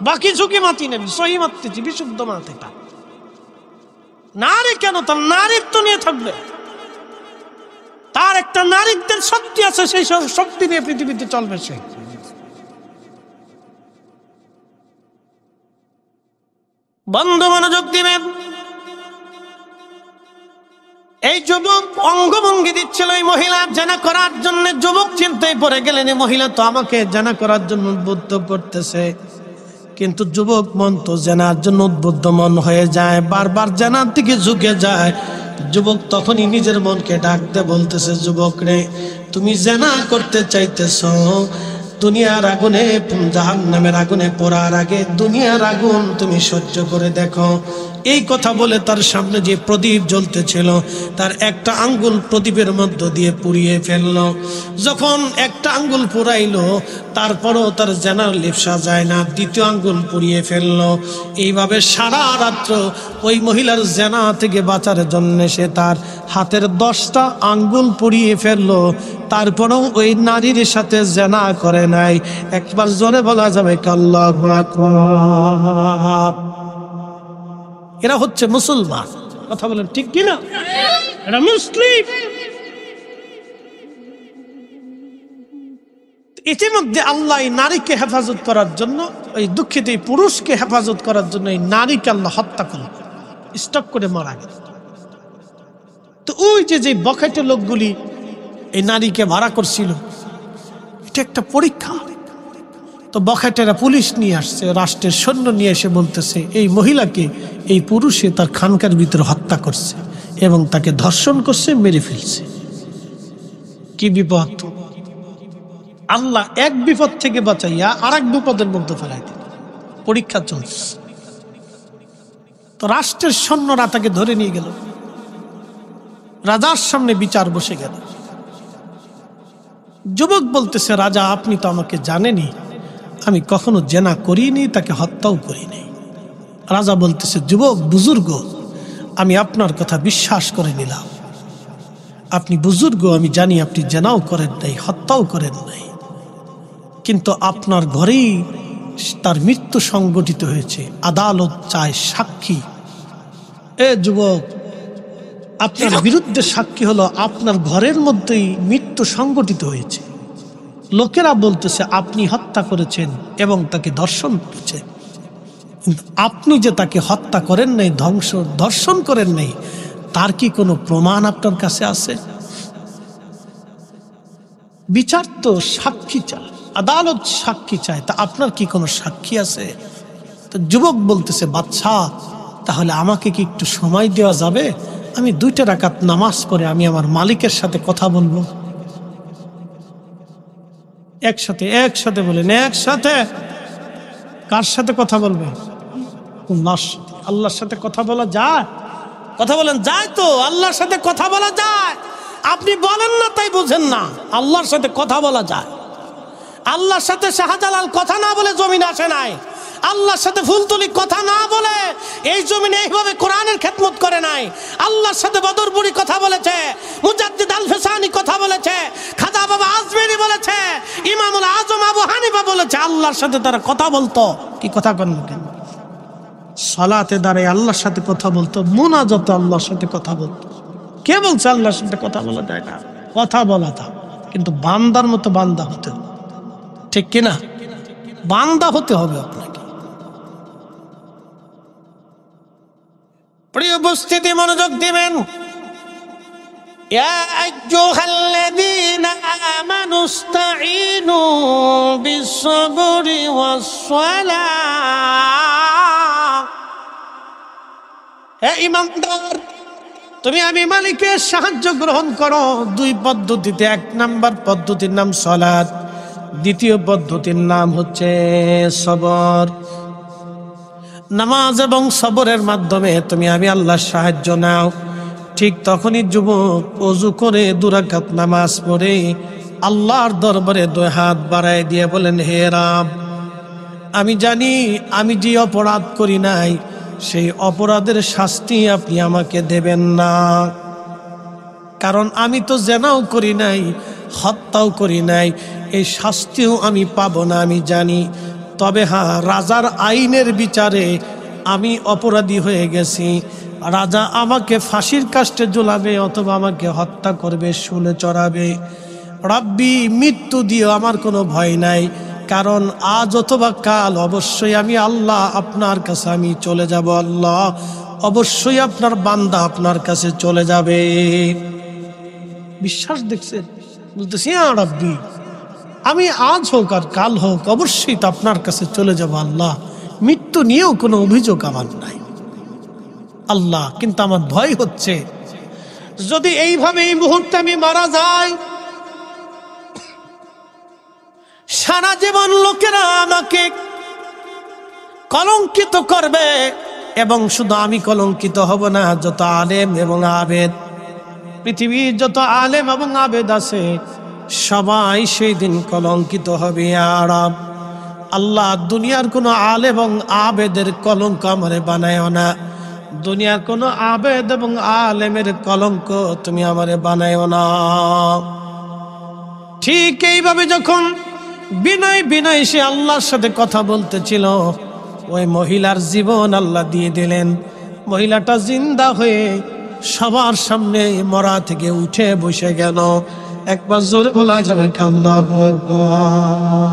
বাকি ঝুঁকি মাতি নেন, সহি মাততেছি, বিশুদ্ধ মাত। এটা নারী কেন? তার নারীত্ব নিয়ে থাকবে, তার একটা নারীত্বের শক্তি আছে, সেই শক্তি নিয়ে পৃথিবীতে চলবে সে। বন্ধু মনোযোগ দিবেন। এই যুবক অঙ্গভঙ্গি দিচ্ছিল এই মহিলা জানা করার জন্য। যুবক চিন্তায় পড়ে গেলেন, এই মহিলা তো আমাকে জানা করার জন্য উদ্বুদ্ধ করতেছে, কিন্তু যুবক মন তো জেনার জন্য উদ্বুদ্ধ মন হয়ে যায়, বারবার জেনার দিকে ঝুঁকে যায়। যুবক তখনই নিজের মনকে ডাকতে বলতেছে, যুবক রে, তুমি জেনা করতে চাইতেছ, দুনিয়ার আগুনে, জাহান্নামের আগুনে পড়ার আগে দুনিয়ার আগুন তুমি সহ্য করে দেখো। এই কথা বলে তার সামনে যে প্রদীপ জ্বলতেছিল তার একটা আঙ্গুল প্রদীপের মধ্য দিয়ে পুড়িয়ে ফেললো। যখন একটা আঙ্গুল পুড়াইলো তারপরও তার জেনার লিপসা যায় না, দ্বিতীয় আঙ্গুল পুড়িয়ে ফেললো। এইভাবে সারা রাত্র ওই মহিলার জেনা থেকে বাঁচার জন্য সে তার হাতের 10টা আঙ্গুল পুড়িয়ে ফেললো, তারপরেও ওই নারীর সাথে জেনা করে নাই। একবার জোরে বলা যাবে আল্লাহু আকবার। এরা হচ্ছে মুসলমান, কথা বলেন ঠিক কিনা? এরা মুসলিম। ইতিমধ্যে আল্লাহ এই নারীকে হেফাজত করার জন্য, ওই দুঃখিত এই পুরুষকে হেফাজত করার জন্য এই নারীকে আল্লাহ হত্যা করল, স্টপ করে মারা গেল। তো ওই যে বখাটে লোকগুলি এই নারীকে ভাড়া করছিল, এটা একটা পরীক্ষা। তো বখাটেরা পুলিশ নিয়ে আসছে, রাষ্ট্রের সৈন্য নিয়ে এসে বলতেছে এই মহিলাকে এই পুরুষে তার খানকার ভিতরে হত্যা করছে এবং তাকে ধর্ষণ করছে, মেরে ফেলছে। কি বিপদ! আল্লাহ এক বিপদ থেকে বাঁচাইয়া আর এক বিপদের মধ্যে ফেলাই দিল। পরীক্ষা চলছে। তো রাষ্ট্রের সৈন্যরা তাকে ধরে নিয়ে গেল, রাজার সামনে বিচার বসে গেল। যুবক বলতেছে, রাজা আপনি তো আমাকে জানেনই, আমি কখনো জেনা করিনি, তাকে হত্যাও করিনি। রাজা বলতেছে, যুবক বুজুর্গ, আমি আপনার কথা বিশ্বাস করে নিলাম, আপনি বুজুর্গ, আমি জানি আপনি জেনাও করেন নাই, হত্যাও করেন নাই, কিন্তু আপনার ঘরেই তার মৃত্যু সংগঠিত হয়েছে, আদালত চায় সাক্ষী। এ যুবক, আপনার বিরুদ্ধে সাক্ষী হলো আপনার ঘরের মধ্যেই মৃত্যু সংগঠিত হয়েছে। লোকেরা বলতেছে আপনি হত্যা করেছেন এবং তাকে ধর্ষণ করেছেন, কিন্তু আপনি যে তাকে হত্যা করেন নাই, ধর্ষণ করেন নাই, তার কি কোনো প্রমাণ আপনার কাছে আছে? বিচার তো সাক্ষী চায়, আদালত সাক্ষী চায়, তা আপনার কি কোনো সাক্ষী আছে? তো যুবক বলতেছে, বাদশাহ তাহলে আমাকে কি একটু সময় দেওয়া যাবে? আমি 2 রাকাত নামাজ পড়ে আমি আমার মালিকের সাথে কথা বলবো। একসাথে বলেন, একসাথে। কার সাথে কথা বলবে? আল্লাহর সাথে কথা বলা যায়? কথা বলেন, যায় তো? আল্লাহর সাথে কথা বলা যায়। আপনি বলেন না তাই বুঝেন না, আল্লাহর সাথে কথা বলা যায়। আল্লাহর সাথে শাহজালাল কথা না বলে জমিন আসে নাই, আল্লাহর সাথে ফুলতলি কথা না বলে এই জমিনে এইভাবে কোরআনের খেদমত করে নাই। আল্লাহর সাথে বদরপুরি কথা বলেছে, মুজাদ্দিদ আল ফিসানি কথা বলেছে, খাজা বাবা আজমেরি বলেছে, ইমামুল আজম আবু হানিফা বলেছে। আল্লাহর সাথে তারা কথা বলতো। কি কথা করেন কেন? সালাতে দাঁড়ায় আল্লাহর সাথে কথা বলতো, মুনাজাতে আল্লাহর সাথে কথা বলতো। কে বলছে আল্লাহর সাথে কথা বলা যায় না? কথা বলা তা, কিন্তু বান্দার মতো বান্দা হতে হবে, ঠিক কিনা? বান্দা হতে হবে আপনাকে। প্রিয় উপস্থিতি, মনোযোগ দিবেন। ইয়া আইয়ুহাল্লাযীনা আমানু ইসতাঈনু বিস-সাবরি ওয়াস-সালাহ। হে ঈমানদার, তুমি আমি মালিকের সাহায্য গ্রহণ করো 2 পদ্ধতিতে। 1 নাম্বার পদ্ধতির নাম সালাত, দ্বিতীয় পদ্ধতির নাম হচ্ছে সবর। নামাজ এবং সবরের মাধ্যমে তুমি আমি আল্লাহর সাহায্য নাও। ঠিক তখনই যুবক ওযু করে 2 রাকাত নামাজ পড়ে আল্লাহর দরবারে 2 হাত বাড়ায় দিয়ে বলেন, হে রাব, আমি জানি আমি যে অপরাধ করি নাই সেই অপরাধের শাস্তি আপনি আমাকে দেবেন না, কারণ আমি তো জেনাও করি নাই, হত্যাও করি নাই, এই শাস্তিও আমি পাবো না আমি জানি। তবে হ্যাঁ, রাজার আইনের বিচারে আমি অপরাধী হয়ে গেছি, রাজা আমাকে ফাঁসির কাস্টে ঝুলাবে অথবা আমাকে হত্যা করবে, শুলে চড়াবে। রাব্বি, মৃত্যু দিও, আমার কোনো ভয় নাই, কারণ আজ অথবা কাল অবশ্যই আমি আল্লাহ আপনার কাছে আমি চলে যাব। আল্লাহ, অবশ্যই আপনার বান্দা আপনার কাছে চলে যাবে। বিশ্বাস দেখছেন? বলতেছি, হ্যাঁ রাব্বি, আমি আজ হোক আর কাল হোক অবশ্যই তো আপনার কাছে চলে যাব আল্লাহ, মৃত্যু নিয়েও কোনো অভিযোগ আমার নাই আল্লাহ, কিন্তু আমার ভয় হচ্ছে যদি এইভাবে এই মুহূর্তে আমি মারা যাই, সারা জীবন লোকেরা আমাকে কলঙ্কিত করবে, এবং শুধু আমি কলঙ্কিত হব না, যত আলেম এবং আবেদ, পৃথিবীর যত আলেম এবং আবেদ আছে সবাই সেই দিন কলঙ্কিত হবে। আরব আল্লাহ, দুনিয়ার কোনো আলেম এবং আবেদের কলঙ্ক আমারে বানায়ও না, দুনিয়ার কোনো আবেদ এবং আলেমের কলঙ্ক তুমি আমারে বানায়ও না। ঠিক এইভাবে যখন বিনয় বিনয় সে আল্লাহর সাথে কথা বলতেছিল, ওই মহিলার জীবন আল্লাহ দিয়ে দিলেন। মহিলাটা জিন্দা হয়ে সবার সামনে মরা থেকে উঠে বসে গেল। একবার জোরে বলা যাবে আল্লাহু আকবার।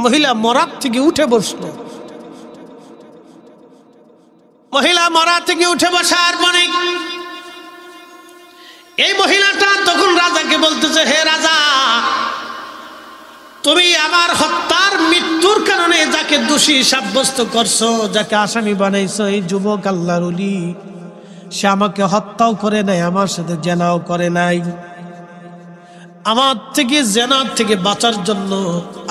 মহিলা মরা থেকে উঠে বসলো। মহিলা মরা থেকে উঠে বসার পরে এই মহিলাটা তখন রাজাকে বলতেছে, হে রাজা, তুমি আমার হত্যার মৃত্যুর কারণে যাকে দোষী সাব্যস্ত করছো, যাকে আসামি বানাইছো, এই যুবক আল্লাহর ওলি, সে আমাকে হত্যাও করে নাই, আমার সাথে জেনাও করে নাই। আমার থেকে জেনার থেকে বাঁচার জন্য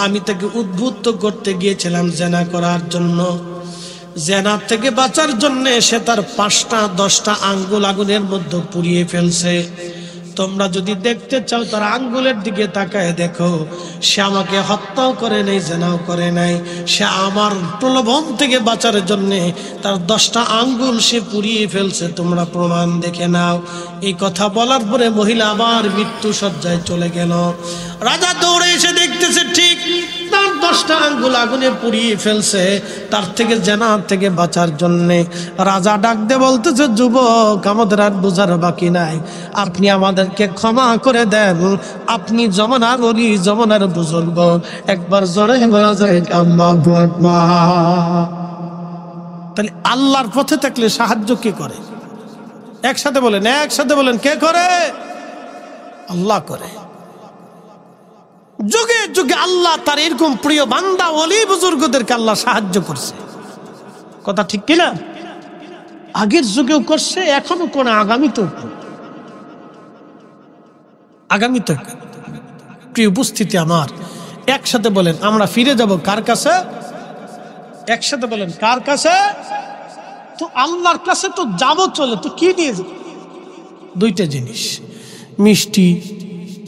আমি তাকে উদ্বুদ্ধ করতে গিয়েছিলাম জেনা করার জন্য। জেনার থেকে বাঁচার জন্য সে তার 5টা 10টা আঙ্গুল আগুনের মধ্যে পুড়িয়ে ফেলছে। তোমরা যদি দেখতে চাও তার আঙ্গুলের দিকে তাকায় দেখো, সে আমাকে হত্যাও করে নাই, জেনাও করে নাই। সে আমার প্রলোভন থেকে বাঁচার জন্যে তার 10টা আঙ্গুল সে পুড়িয়ে ফেলছে, তোমরা প্রমাণ দেখে নাও। এই কথা বলার পরে মহিলা আবার মৃত্যু শয্যায় চলে গেল। রাজা দৌড়ে এসে দেখতেছে ঠিক তার 10টা আঙ্গুল আগুনে পুড়িয়ে ফেলছে, তার থেকে জেনার থেকে বাঁচার জন্যে। রাজা ডাক দিয়ে বলতেছে, যুবক, আমাদের আর বোঝার বাকি নাই, আপনি আমাদেরকে ক্ষমা করে দেন, আপনি জমানার ওলি, জমানার বুজুর্গ। একবার জোরে বলা যায় আল্লাহু আকবার। তাহলে আল্লাহর পথে থাকলে সাহায্য কে করে? একসাথে বলেন, একসাথে বলেন, কে করে? আল্লাহ করে। যুগে যুগে আল্লাহ তার এরকম প্রিয় বান্দা ওলি বুজুর্গদেরকে আল্লাহ সাহায্য করছে। কথা ঠিক কিনা? আগের যুগেও করছে, এখনো কোন, আগামীতেও। প্রিয় উপস্থিতি আমার, একসাথে বলেন, আমরা ফিরে যাব কার কাছে? একসাথে বলেন, কার কাছে? তো আল্লাহর কাছে তো যাব, চলে তো কি নিয়ে যাব? 2টা জিনিস, মিষ্টি,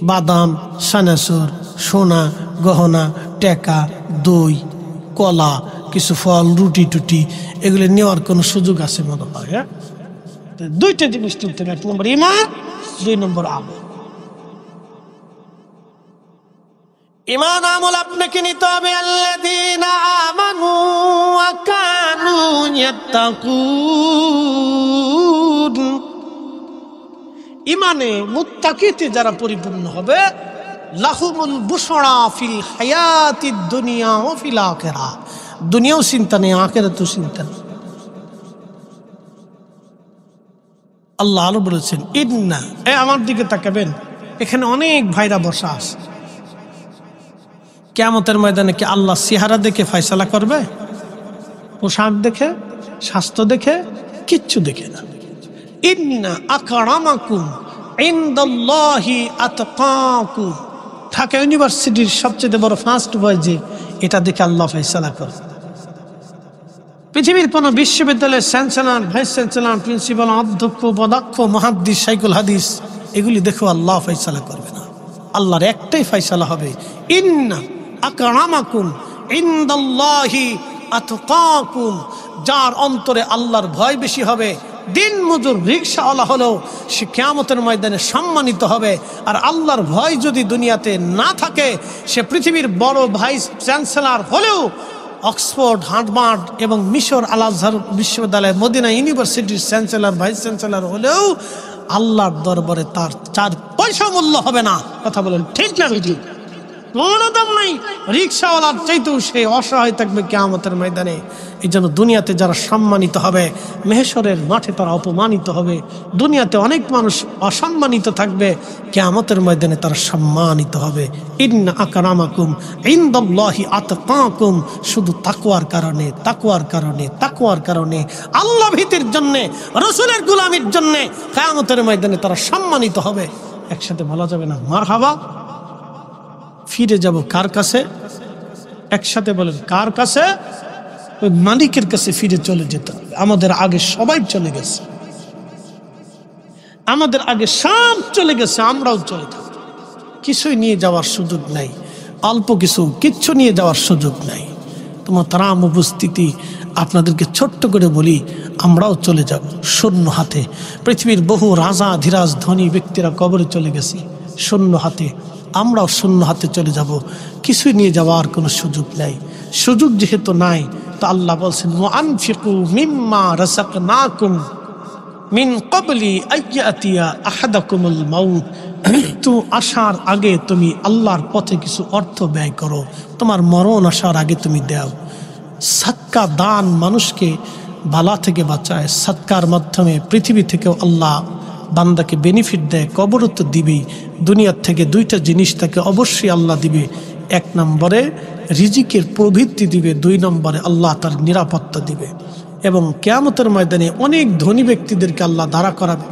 বাদাম, সানাসুর, সোনা, গহনা, টাকা, দই, কলা, কিছু ফল, রুটি টুটি, এগুলো নেওয়ার কোনো সুযোগ আছে মনে হয়? হ্যাঁ, 2টা জিনিস তুলতে হবে। 1 নম্বর ঈমান, 2 নম্বর আমল। ঈমান আমল আপনাকে নিতে হবে। আল্লাযীনা আমানু ওয়া কানু ইয়াত্তাকুন। ঈমানে মুত্তাকিতে যারা পরিপূর্ণ হবে, লাহুমুল বুশরা ফিল হায়াতিদ দুনিয়া ওয়া ফিল আখিরাহ। দুনিয়াও চিন্তা নেই, আখিরাতেও চিন্তা নেই। আল্লাহ আলো বলেছেন, ইন্না, আমার দিকে তাকাবেন, এখানে অনেক ভাইরা বসা আছে। কিয়ামতের ময়দানে কি আল্লাহ চেহারা দেখে ফয়সালা করবে? পোশাক দেখে, স্বাস্থ্য দেখে? কিচ্ছু দেখে না। ইন্না আকরামাকুম ইনদাল্লাহি আতকাকুম। ঢাকা ইউনিভার্সিটির সবচেয়ে বড় ফার্স্ট বয় যে, এটা দেখে আল্লাহ ফয়সালা করে। পৃথিবীর কোন বিশ্ববিদ্যালয়ের চ্যান্সেলর, ভাইস চ্যান্সেলর, প্রিন্সিপাল, অধ্যক্ষ, উপাধ্যক্ষ, মুহাদ্দিস, শাইখুল হাদিস, এগুলি দেখো আল্লাহ ফয়সালা করবে না। আল্লাহর একটাই ফয়সালা হবে, ইন্না আকরামাকুম ইনদাল্লাহি আতকাকুম। যার অন্তরে আল্লাহর ভয় বেশি হবে, দিন মজুর রিকশাওয়ালা হলেও সে কিয়ামতের ময়দানে সম্মানিত হবে। আর আল্লাহর ভয় যদি দুনিয়াতে না থাকে, সে পৃথিবীর বড় ভাইস চ্যান্সেলর হলেও, অক্সফোর্ড, হার্ভার্ড এবং মিশর আল আজহার বিশ্ববিদ্যালয়, মদিনা ইউনিভার্সিটির চ্যান্সেলর, ভাইস চ্যান্সেলর হলেও আল্লাহর দরবারে তার 4 পয়সা মূল্য হবে না। কথা বলেন ঠিক না? ঠিক, কোনো দাম নাই। রিক্সাওয়ালার চাইতেও সে অসহায় থাকবে কিয়ামতের ময়দানে। এই জন্য দুনিয়াতে যারা সম্মানিত হবে, মেহশরের মাঠে তারা অপমানিত হবে। দুনিয়াতে অনেক মানুষ অসম্মানিত থাকবে, কিয়ামতের ময়দানে তারা সম্মানিত হবে। ইন্না আকরামাকুম ইনদাল্লাহি আতকাকুম। শুধু তাকওয়ার কারণে, তাকওয়ার কারণে, তাকওয়ার কারণে, আল্লাহ ভীতির জন্যে, রাসূলের গোলামির জন্যে কিয়ামতের ময়দানে তারা সম্মানিত হবে। একসাথে বলা যাবে না মারহাবা? ফিরে যাব কার কাছে? একসাথে বলেন, কার কাছে? ওই মালিকের কাছে ফিরে চলে যেতে হবে। আমাদের আগে সবাই চলে গেছে, আমাদের আগে সব চলে গেছে, আমরাও চলে যাব। কিছুই নিয়ে যাওয়ার সুযোগ নাই, অল্প কিচ্ছু নিয়ে যাওয়ার সুযোগ নাই। তোমার তারাম উপস্থিতি, আপনাদেরকে ছোট্ট করে বলি, আমরাও চলে যাব শূন্য হাতে। পৃথিবীর বহু রাজা ধীরাজ ধনী ব্যক্তিরা কবরে চলে গেছে শূন্য হাতে, আমরাও শূন্য হাতে চলে যাব। কিছুই নিয়ে যাওয়ার কোনো সুযোগ নাই। সুযোগ যেহেতু নাই, তো আল্লাহ বলছেন ওয়ানফিকু মিম্মা রাযাকনাকুম মিন ক্বাবলি আইয়াতিয়া আহাদাকুমুল মাউত। তো আসার আগে তুমি আল্লাহর পথে কিছু অর্থ ব্যয় করো, তোমার মরণ আসার আগে তুমি দাও। সাদকা দান মানুষকে বালা থেকে বাঁচায়। সাদকার মাধ্যমে পৃথিবী থেকেও আল্লাহ বান্দাকে বেনিফিট দেয়, কবরও তো দিবেই। দুনিয়ার থেকে দুইটা জিনিস তাকে অবশ্যই আল্লাহ দিবে। এক নম্বরে রিজিকের প্রবৃত্তি দিবে, দুই নম্বরে আল্লাহ তার নিরাপত্তা দিবে। এবং কিয়ামতের ময়দানে অনেক ধনী ব্যক্তিদেরকে আল্লাহ দাঁড়া করাবে।